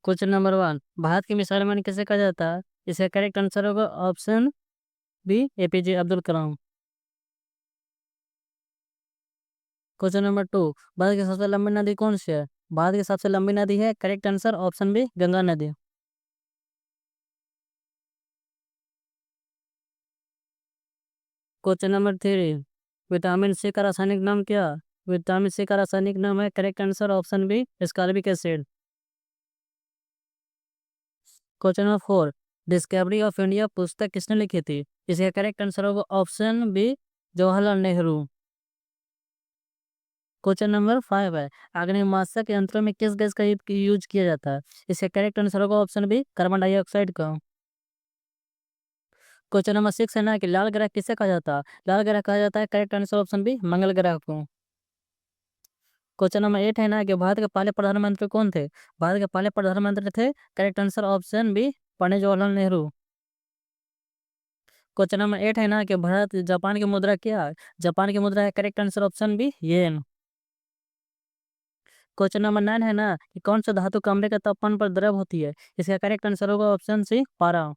Question number 1, Bharat की missile man किसे कहा जाता है? इसका करेक्ट आंसर होगा option B, APJ Abdul Kalam. Question number 2, Bharat की सबसे लंबी नदी कौन सी है? भारत की सबसे लंबी नदी है, correct answer option B, Ganga नदी। क्वेश्चन नंबर 3, विटामिन सी का रासायनिक नाम क्या? विटामिन सी का रासायनिक नाम है, correct answer option B, ascorbic acid. Question number 4, discovery of India पुस्तक किसने लिखी थी? इसका करेक्ट आंसर होगा option B, Jawaharlal Nehru. Question number 5 है, अग्निमाशक यंत्रों में किस गैस का यूज किया जाता है? इसका करेक्ट आंसर होगा ऑप्शन बी, कार्बन डाइऑक्साइड का। क्वेश्चन नंबर 6 है ना कि लाल ग्रह किसे कहा जाता है? लाल ग्रह कहा जाता है, करेक्ट आंसर ऑप्शन बी, मंगल ग्रह को। क्वेश्चन नंबर 8 है ना कि भारत के पहले प्रधानमंत्री कौन थे? भारत के पहले प्रधानमंत्री थे, correct answer option B, Pandit Jawaharlal Nehru. Question number 8 है ना कि भारत जापान की मुद्रा क्या है? जापान की मुद्रा है, करेक्ट आंसर ऑप्शन बी, येन। क्वेश्चन नंबर 9 है ना कि कौन सा धातु कमरे के तापमान पर द्रव होती है? इसका करेक्ट आंसर होगा ऑप्शन सी, पारा।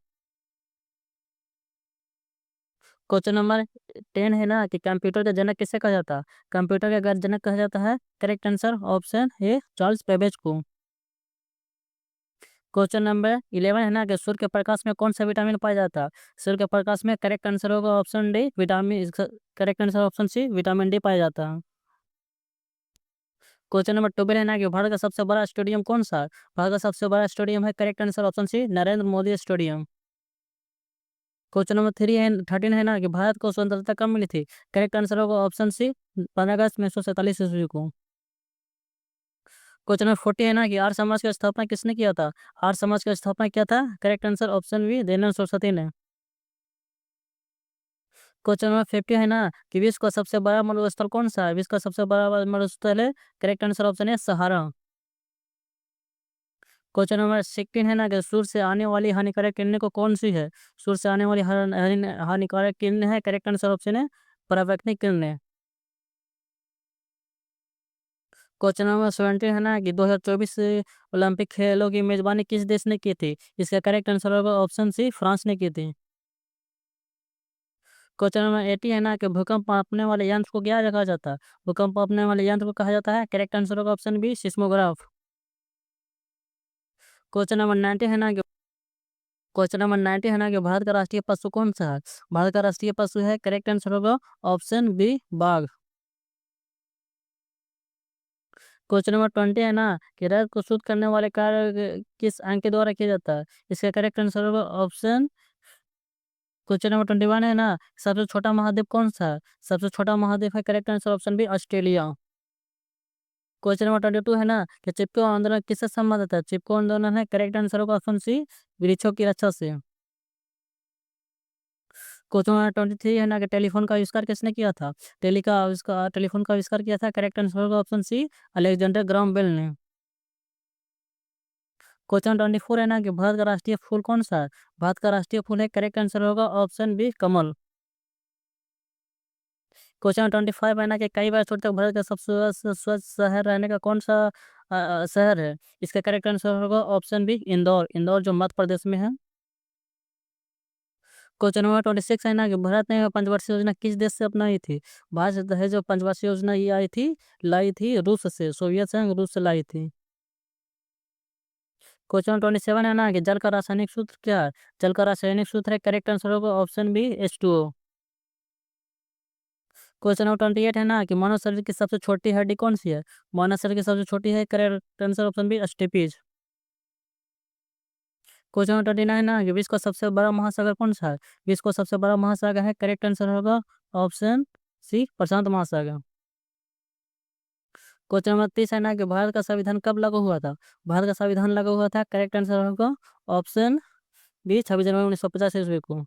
क्वेश्चन नंबर 10 है ना कि कंप्यूटर का जनक किसे कहा जाता है? कंप्यूटर का जनक कहा जाता है, correct answer option A, Charles Babbage को। क्वेश्चन नंबर 11 है ना कि सूर्य के प्रकाश में कौन सा विटामिन पाया जाता है? सूर्य के प्रकाश में करेक्ट आंसर होगा option D, vitamin, correct answer option C, vitamin D पाया जाता है। क्वेश्चन नंबर 12 है ना कि भारत का सबसे बड़ा स्टेडियम कौन सा है? भारत का सबसे बड़ा स्टेडियम है, correct answer option C, Narendra Modi stadium. Question number 13 है ना कि भारत को स्वतंत्रता कब मिली थी? करेक्ट आंसर होगा ऑप्शन सी, 15 अगस्त 1947 ईस्वी को। क्वेश्चन नंबर 40 है ना कि आर्य समाज की स्थापना किसने किया था? आर्य समाज की स्थापना किया था, correct answer option B, Dayanand Saraswati ने। क्वेश्चन नंबर 50 है ना कि विश्व का सबसे बड़ा मरुस्थल कौन सा है? विश्व का सबसे बड़ा मरुस्थल है, करेक्ट आंसर ऑप्शन है, सहारा। क्वेश्चन नंबर 16 है ना कि सूर्य से आने वाली हानिकारक किरणें को कौन सी है? सूर्य से आने वाली हानिकारक किरणें है, करेक्ट आंसर ऑप्शन है, पराबैंगनी किरणें। क्वेश्चन नंबर 17 है ना कि 2024 ओलंपिक खेलों की मेजबानी किस देश ने की थी? इसका करेक्ट आंसर होगा ऑप्शन सी, फ्रांस ने की थी। क्वेश्चन नंबर 80 है ना कि भूकंप मापने वाले यंत्र को क्या कहा जाता है? भूकंप मापने वाले यंत्र को कहा जाता है, करेक्ट आंसर होगा option B, seismograph. Question number 90 है ना कि क्वेश्चन नंबर 90 है ना कि भारत का राष्ट्रीय पशु कौन सा है? भारत का राष्ट्रीय पशु है, करेक्ट आंसर होगा ऑप्शन बी, बाघ। क्वेश्चन नंबर 20 है ना कि रक्त को शुद्ध करने वाले कार्य किस अंग के द्वारा किया जाता है? इसका करेक्ट आंसर होगा ऑप्शन। क्वेश्चन नंबर 21 है ना, सबसे छोटा महाद्वीप कौन सा है? सबसे छोटा महाद्वीप है, correct answer option B, Australia. Question number 22 है ना कि चिपको आंदोलन किससे संबंधित है? चिपको आंदोलन है, करेक्ट आंसर होगा ऑप्शन सी, वृक्षों की रक्षा से। क्वेश्चन नंबर 23 है ना कि टेलीफोन का आविष्कार किसने किया था? टेलीफोन का आविष्कार किया था, करेक्ट आंसर होगा option C, Alexander Graham Bell ने। क्वेश्चन 24 है ना कि भारत का राष्ट्रीय फूल कौन सा है? भारत का राष्ट्रीय फूल है, करेक्ट आंसर होगा ऑप्शन बी, कमल। क्वेश्चन 25 है ना कि कई बार छोटे तक भारत का सबसे स्वच्छ शहर रहने का कौन सा शहर है? इसका करेक्ट आंसर होगा ऑप्शन बी, इंदौर। इंदौर जो मध्य प्रदेश में है। क्वेश्चन नंबर 26 है ना कि भारत ने पंचवर्षीय योजना किस देश से अपनाई थी? भारत है जो पंचवर्षीय योजना ये लाई थी रूस से, सोवियत संघ रूस से लाई थी। क्वेश्चन 27 है ना कि जल का रासायनिक सूत्र क्या है? जल का रासायनिक सूत्र है, करेक्ट आंसर होगा option B, H2O। Question number 28 है ना कि मानव शरीर की सबसे छोटी हड्डी कौन सी है? मानव शरीर की सबसे छोटी है, correct answer option B, steppes. Question number 29 है ना कि विश्व का सबसे बड़ा महासागर कौन सा है? विश्व का सबसे बड़ा महासागर है, करेक्ट आंसर होगा ऑप्शन सी, प्रशांत महासागर। क्वेश्चन नंबर 30 है ना कि भारत का संविधान कब लागू हुआ था? भारत का संविधान लागू हुआ था, करेक्ट आंसर होगा ऑप्शन बी, 26 जनवरी 1950 ईस्वी को।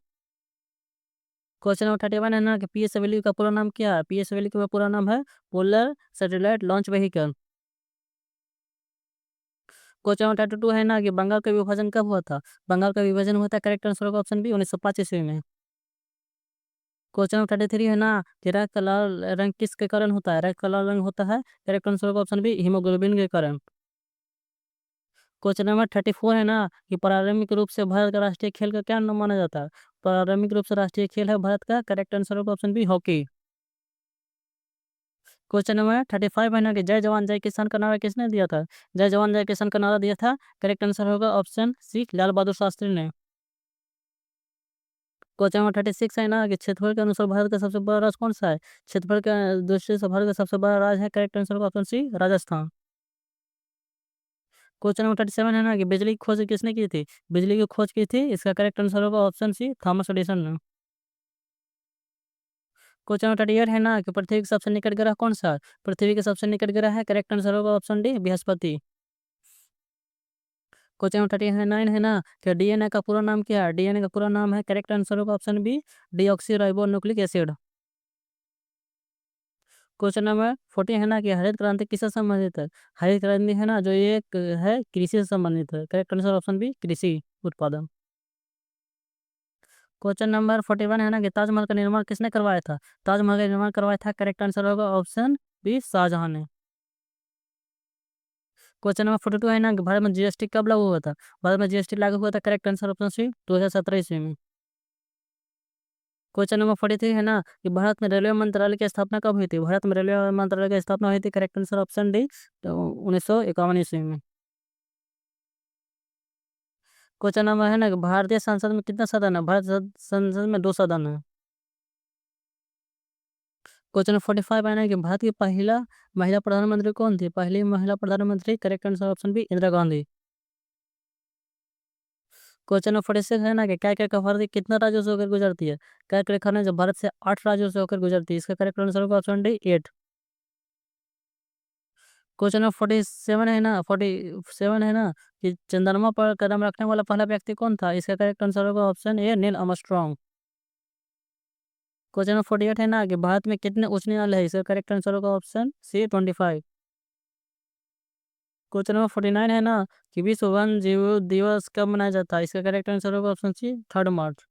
क्वेश्चन नंबर 31 है ना कि पीएसएलवी का पूरा नाम क्या है? पीएसएलवी का पूरा नाम है polar satellite launch vehicle. Question number 32 है ना कि बंगाल का विभाजन कब हुआ था? बंगाल का विभाजन हुआ था, करेक्ट आंसर होगा ऑप्शन बी, 1905 ईस्वी में। क्वेश्चन नंबर 33 है ना कि रक्त का लाल रंग किसके कारण होता है? रक्त का लाल रंग होता है, करेक्ट आंसर होगा ऑप्शन बी, हीमोग्लोबिन के कारण। क्वेश्चन नंबर 34 है ना कि प्रारंभिक रूप से भारत का राष्ट्रीय खेल का क्या नाम माना जाता है? प्रारंभिक रूप से राष्ट्रीय खेल है भारत का, करेक्ट आंसर होगा option B hockey. Question number 35 है ना कि जय जवान जय किसान का नारा किसने दिया था? जय जवान जय किसान का नारा दिया था, करेक्ट आंसर होगा ऑप्शन सी लाल बहादुर शास्त्री ने। क्वेश्चन नंबर 36 है ना कि क्षेत्रफल के अनुसार भारत का सबसे बड़ा राज्य कौन सा है? क्षेत्रफल के दृष्टि से भारत का सबसे बड़ा राज्य है, करेक्ट आंसर होगा option C Rajasthan. Question number 37 है ना कि बिजली की खोज किसने की थी? बिजली की खोज की थी, इसका करेक्ट आंसर होगा ऑप्शन सी थॉमस एडिसन ने। क्वेश्चन नंबर 38 है ना कि पृथ्वी के सबसे निकट ग्रह कौन सा है? पृथ्वी के सबसे निकट ग्रह है, करेक्ट आंसर होगा option D Brihaspati. Question number 39 है ना कि डीएनए का पूरा नाम क्या है? डीएनए का पूरा नाम है, करेक्ट आंसर होगा option B deoxyribonucleic acid. Question number 40 है ना कि हरित क्रांति किससे संबंधित है? हरित क्रांति है ना जो ये एक है कृषि से संबंधित है, करेक्ट आंसर ऑप्शन बी कृषि उत्पादन। क्वेश्चन नंबर 41 है ना कि ताजमहल का निर्माण किसने करवाया था? ताजमहल का निर्माण करवाया था, करेक्ट आंसर होगा ऑप्शन बी शाहजहां ने। क्वेश्चन नंबर 42 है ना कि भारत में जीएसटी कब लागू हुआ था? भारत में जीएसटी लागू हुआ था, करेक्ट आंसर ऑप्शन सी 2017 ईस्वी में। क्वेश्चन नंबर 43 है ना कि भारत में रेलवे मंत्रालय की स्थापना कब हुई थी? भारत में रेलवे मंत्रालय की स्थापना हुई थी, करेक्ट आंसर ऑप्शन डी तो 1951 ईस्वी में। क्वेश्चन नंबर है ना कि भारतीय संसद में कितना सदन है? भारत संसद में 2 सदन है। क्वेश्चन नंबर 45 है ना कि भारत की पहला महिला प्रधानमंत्री कौन थी? पहली महिला प्रधानमंत्री, correct answer option B Indira Gandhi. Question number 46 है ना कि क्या क्या भारत के कितना राज्यों से होकर गुजरती है? क्या रेखा है जो भारत से 8 राज्यों से होकर गुजरती है, इसका करेक्ट आंसर होगा ऑप्शन डी 8। क्वेश्चन नंबर 47 है ना 47 है ना कि चंद्रमा पर कदम रखने वाला पहला व्यक्ति कौन था? इसका करेक्ट आंसर होगा option A Neil Armstrong. Question number 48 है ना कि भारत में कितने उच्च न्यायालय है? इसका करेक्ट आंसर होगा ऑप्शन सी 25। क्वेश्चन नंबर 49 है ना कि विश्व वन जीव दिवस कब मनाया जाता है? इसका करेक्ट आंसर होगा ऑप्शन सी 3 मार्च।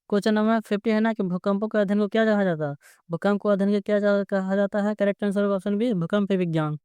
क्वेश्चन नंबर 50 है ना कि भूकंपों के अध्ययन को क्या कहा जाता है? भूकंप को अध्ययन को क्या कहा जाता है? करेक्ट आंसर होगा ऑप्शन बी भूकंप विज्ञान।